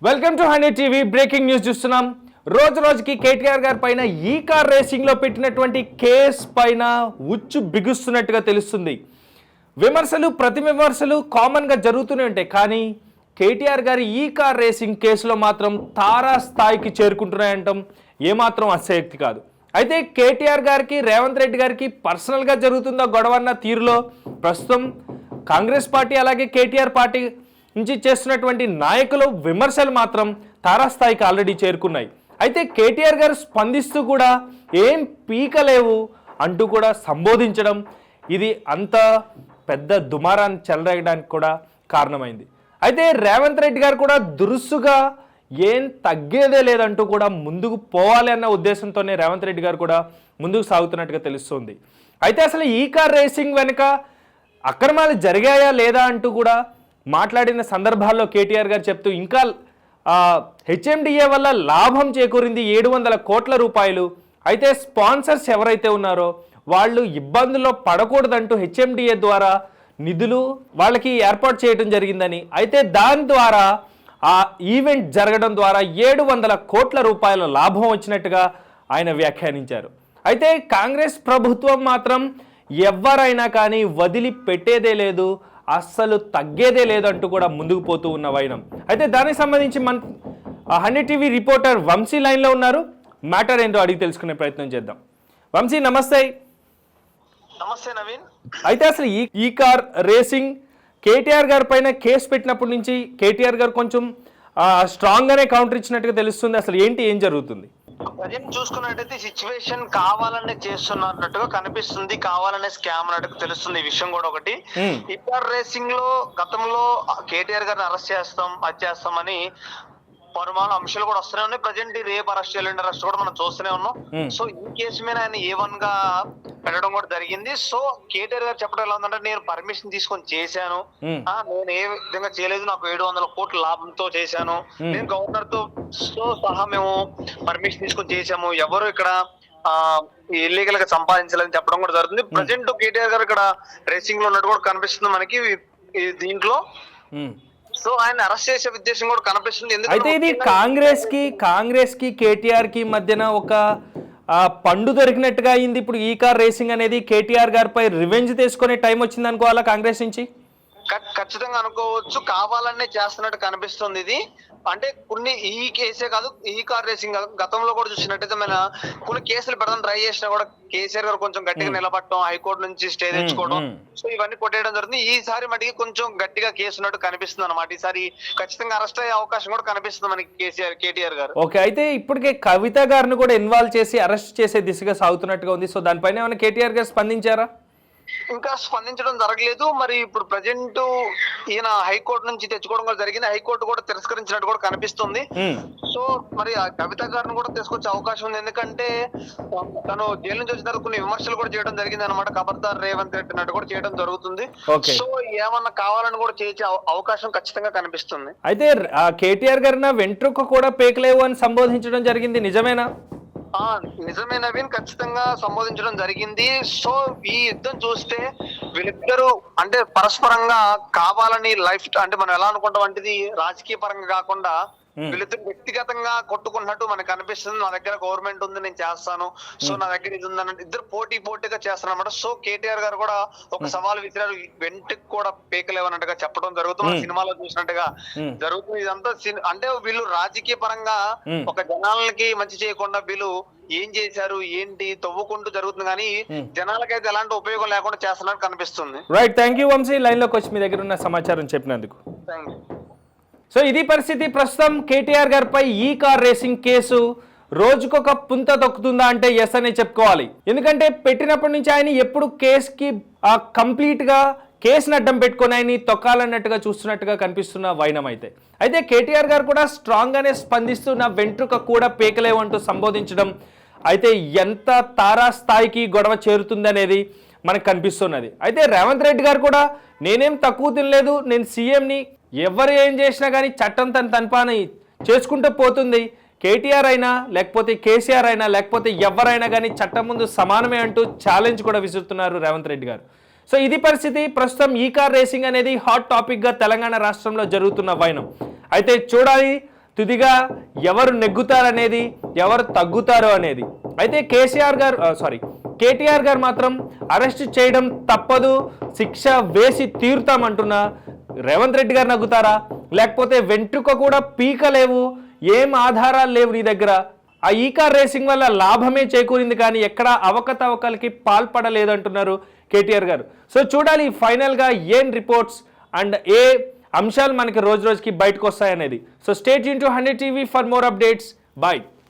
Welcome to honey TV. Breaking news చూస్తున్నాం. రోజుకి కేటీఆర్ గారి పైన ఈ కార్ రేసింగ్ లో పెట్టినటువంటి కేసు పైన ఉచ్చు బిగుస్తున్నట్టుగా తెలుస్తుంది. విమర్శలు ప్రతి విమర్శలు కామన్ గా జరుగుతూనే ఉంటాయి, కానీ కేటీఆర్ గారి ఈ కార్ రేసింగ్ కేసులో మాత్రం తారా స్థాయికి చేరుకుంటున్నాయంటాం ఏమాత్రం అతిశయోక్తి కాదు. అయితే కేటీఆర్ గారికి రేవంత్ రెడ్డి గారికి పర్సనల్గా జరుగుతుందో గొడవన్న తీరులో ప్రస్తుతం కాంగ్రెస్ పార్టీ అలాగే కేటీఆర్ పార్టీ నుంచి చేస్తున్నటువంటి నాయకులు విమర్శలు మాత్రం తారాస్థాయికి ఆల్రెడీ చేరుకున్నాయి. అయితే కేటీఆర్ గారు స్పందిస్తూ కూడా ఏం పీకలేవు అంటూ కూడా సంబోధించడం ఇది అంత పెద్ద దుమారాన్ని చెలరేయడానికి కూడా కారణమైంది. అయితే రేవంత్ రెడ్డి గారు కూడా దురుసుగా ఏం తగ్గేదే లేదంటూ కూడా ముందుకు పోవాలి అన్న ఉద్దేశంతోనే రేవంత్ రెడ్డి గారు కూడా ముందుకు సాగుతున్నట్టుగా తెలుస్తుంది. అయితే అసలు ఈ కార్ రేసింగ్ వెనుక అక్రమాలు జరిగాయా లేదా అంటూ కూడా మాట్లాడిన సందర్భాల్లో కేటీఆర్ గారు చెప్తూ ఇంకా హెచ్ఎండిఏ వల్ల లాభం చేకూరింది 700 కోట్ల రూపాయలు. అయితే స్పాన్సర్స్ ఎవరైతే ఉన్నారో వాళ్ళు ఇబ్బందుల్లో పడకూడదంటూ హెచ్ఎండిఏ ద్వారా నిధులు వాళ్ళకి ఏర్పాటు చేయడం జరిగిందని, అయితే దాని ద్వారా ఆ ఈవెంట్ జరగడం ద్వారా 700 కోట్ల రూపాయల లాభం వచ్చినట్టుగా ఆయన వ్యాఖ్యానించారు. అయితే కాంగ్రెస్ ప్రభుత్వం మాత్రం ఎవరైనా కానీ వదిలి పెట్టేదే లేదు, అస్సలు తగ్గేదే లేదంటూ కూడా ముందుకు పోతూ ఉన్న వైనం. అయితే దానికి సంబంధించి మన హనీ టీవీ రిపోర్టర్ వంశీ లైన్లో ఉన్నారు. మ్యాటర్ ఏంటో అడిగి తెలుసుకునే ప్రయత్నం చేద్దాం. వంశీ నమస్తే. నమస్తే నవీన్. అయితే అసలు ఈ కార్ రేసింగ్ కేటీఆర్ గారి పైన కేసు పెట్టినప్పటి నుంచి కేటీఆర్ గారు కొంచెం స్ట్రాంగ్గానే కౌంటర్ ఇచ్చినట్టుగా తెలుస్తుంది. అసలు ఏం జరుగుతుంది? ప్రజెంట్ చూసుకున్నట్టయితే సిచ్యువేషన్ కావాలనే చేస్తున్నట్టుగా కనిపిస్తుంది, కావాలనే స్కామ్ అన్నట్టుగా తెలుస్తుంది. ఈ విషయం కూడా ఒకటి, ఈ కార్ రేసింగ్ లో గతంలో కేటీఆర్ గారిని అరెస్ట్ చేస్తాం అది చేస్తామని పరుమాణ అంశాలు కూడా వస్తూనే ఉన్నాయి. ప్రజెంట్ రేపు అరెస్ట్ ఎల్లుండి అరెస్ట్ కూడా మనం చూస్తూనే ఉన్నాం. సో ఈ కేసు మీద ఆయన A1 గా పెట్టడం కూడా జరిగింది. సో కేటీఆర్ గారు చెప్పడం ఎలా ఉందంటే, నేను పర్మిషన్ తీసుకొని చేశాను, నేను ఏ విధంగా చేయలేదు, నాకు 700 కోట్ల లాభంతో చేశాను, నేను గవర్నర్ తో సహా మేము పర్మిషన్ తీసుకొని చేశాము, ఎవరు ఇక్కడ ఇల్లీగల్ గా సంపాదించాలని చెప్పడం కూడా జరుగుతుంది. ప్రజెంట్ కేటీఆర్ గారు ఇక్కడ రేసింగ్ లో ఉన్నట్టు కూడా కనిపిస్తుంది మనకి దీంట్లో. సో ఆయన అరెస్ట్ చేసే ఉద్దేశం కూడా కనిపిస్తుంది. అయితే ఇది కాంగ్రెస్ కి కేటీఆర్ కి మధ్యన ఒక పండు దొరికినట్టుగా అయింది. ఇప్పుడు ఈ కార్ రేసింగ్ అనేది కేటీఆర్ గారిపై రివెంజ్ తీసుకునే టైం వచ్చింది అనుకోవాలా కాంగ్రెస్ నుంచి? ఖచ్చితంగా అనుకోవచ్చు, కావాలనే చేస్తున్నట్టు కనిపిస్తుంది ఇది. అంటే కొన్ని ఈ కేసే కాదు, ఈ కార్ రేసింగ్ గతంలో కూడా చూసినట్టయితే మన కొన్ని కేసులు పెడతాం ట్రై చేసినా కూడా కేసీఆర్ గారు కొంచెం గట్టిగా నిలబడటం, హైకోర్టు నుంచి స్టే తెచ్చుకోవడం, సో ఇవన్నీ కొట్టేయడం జరుగుతుంది. ఈసారి మటుకి కొంచెం గట్టిగా కేసు ఉన్నట్టు కనిపిస్తుంది అనమాట. ఈసారి ఖచ్చితంగా అరెస్ట్ అయ్యే అవకాశం కూడా కనిపిస్తుంది మనకి కేటీఆర్ గారు. ఓకే, అయితే ఇప్పటికే కవిత గారిని కూడా ఇన్వాల్వ్ చేసి అరెస్ట్ చేసే దిశగా సాగుతున్నట్టుగా ఉంది. సో దానిపైన ఏమైనా కేటీఆర్ గారు స్పందించారా? ఇంకా స్పందించడం జరగలేదు. మరి ఇప్పుడు ప్రజెంట్ ఈయన హైకోర్టు నుంచి తెచ్చుకోవడం కూడా జరిగింది, హైకోర్టు కూడా తిరస్కరించినట్టు కూడా కనిపిస్తుంది. సో మరి ఆ కవిత గారిని కూడా తీసుకొచ్చే అవకాశం ఉంది, ఎందుకంటే తను జైలు నుంచి వచ్చిన తర్వాత కొన్ని విమర్శలు కూడా చేయడం జరిగింది అనమాట. ఖబర్దార్ రేవంత్ రెడ్డి అన్నట్టు కూడా చేయడం జరుగుతుంది. సో ఏమన్నా కావాలని కూడా చేసే అవకాశం ఖచ్చితంగా కనిపిస్తుంది. అయితే కేటీఆర్ గారిన వెంట్రుక కూడా పేకలేవు అని సంబోధించడం జరిగింది, నిజమేనా? నిజమే నవీన్, ఖచ్చితంగా సంబోధించడం జరిగింది. సో ఈ యుద్ధం చూస్తే వీళ్ళిద్దరూ అంటే పరస్పరంగా కావాలని లైఫ్ అంటే మనం ఎలా అనుకుంటాం అంటే ఇది రాజకీయ పరంగా కాకుండా వీళ్ళిద్దరు వ్యక్తిగతంగా కొట్టుకున్నట్టు మనకు కనిపిస్తుంది. నా దగ్గర గవర్నమెంట్ ఉంది, నేను చేస్తాను, సో నా దగ్గర ఇది ఉందని ఇద్దరు పోటీగా చేస్తారు అనమాట. సో కేటీఆర్ గారు కూడా ఒక సవాల్ విసిరారు, వెంటకి కూడా పేకలేవన్నట్టుగా చెప్పడం జరుగుతుంది. మన సినిమాలో చూసినట్టుగా జరుగుతుంది ఇదంతా. అంటే వీళ్ళు రాజకీయ పరంగా ఒక జనాలకి మంచి చేయకుండా వీళ్ళు ఏం చేశారు ఏంటి తవ్వుకుంటూ జరుగుతుంది, కానీ జనాలకైతే ఎలాంటి ఉపయోగం లేకుండా చేస్తున్నట్టు కనిపిస్తుంది. Right, thank you Vamshi. Line లోకి వచ్చి మీ దగ్గర ఉన్న సమాచారం చెప్పినందుకు. Thank you. సో ఇది పరిస్థితి. ప్రస్తుతం కేటీఆర్ గారిపై ఈ కార్ రేసింగ్ కేసు రోజుకొక పుంత తొక్కుతుందా అంటే ఎస్ అనే చెప్పుకోవాలి. ఎందుకంటే పెట్టినప్పటి నుంచి ఆయన ఎప్పుడు కేసుకి కంప్లీట్గా కేసుని అడ్డం పెట్టుకొని ఆయన్ని తొక్కాలన్నట్టుగా చూస్తున్నట్టుగా కనిపిస్తున్న వైనం. అయితే కేటీఆర్ గారు కూడా స్ట్రాంగ్గానే స్పందిస్తున్న వెంట్రుక కూడా పేకలేవంటూ సంబోధించడం అయితే ఎంత తారా స్థాయికి గొడవ చేరుతుంది అనేది మనకు కనిపిస్తున్నది. అయితే రేవంత్ రెడ్డి గారు కూడా నేనేం తక్కువ తినలేదు, నేను సీఎంని, ఎవరు ఏం చేసినా కానీ చట్టం తన పని చేసుకుంటూ పోతుంది, కేటీఆర్ అయినా లేకపోతే కేసీఆర్ అయినా లేకపోతే ఎవరైనా కానీ చట్టం ముందు సమానమే అంటూ ఛాలెంజ్ కూడా విసురుతున్నారు రేవంత్ రెడ్డి గారు. సో ఇది పరిస్థితి. ప్రస్తుతం ఈ కార్ రేసింగ్ అనేది హాట్ టాపిక్గా తెలంగాణ రాష్ట్రంలో జరుగుతున్న వైనం. అయితే చూడాలి తుదిగా ఎవరు నెగ్గుతారనేది, ఎవరు తగ్గుతారో అనేది. అయితే కేటీఆర్ గారు మాత్రం అరెస్ట్ చేయడం తప్పదు, శిక్ష వేసి తీరుతామంటున్నా. రేవంత్ రెడ్డి గారు నగ్గుతారా, లేకపోతే వెంట్రుక కూడా పీకలేవు, ఏం ఆధారాలు లేవు నీ దగ్గర, ఆ ఈ కార్ రేసింగ్ వల్ల లాభమే చేకూరింది కానీ ఎక్కడా అవకతవకలకి పాల్పడలేదంటున్నారు కేటీఆర్ గారు. సో చూడాలి ఫైనల్గా ఏం రిపోర్ట్స్ అండ్ ఏ అంశాలు మనకి రోజు రోజుకి బయటకు వస్తాయనేది. So stay tune to 100 TV for more updates. Bye.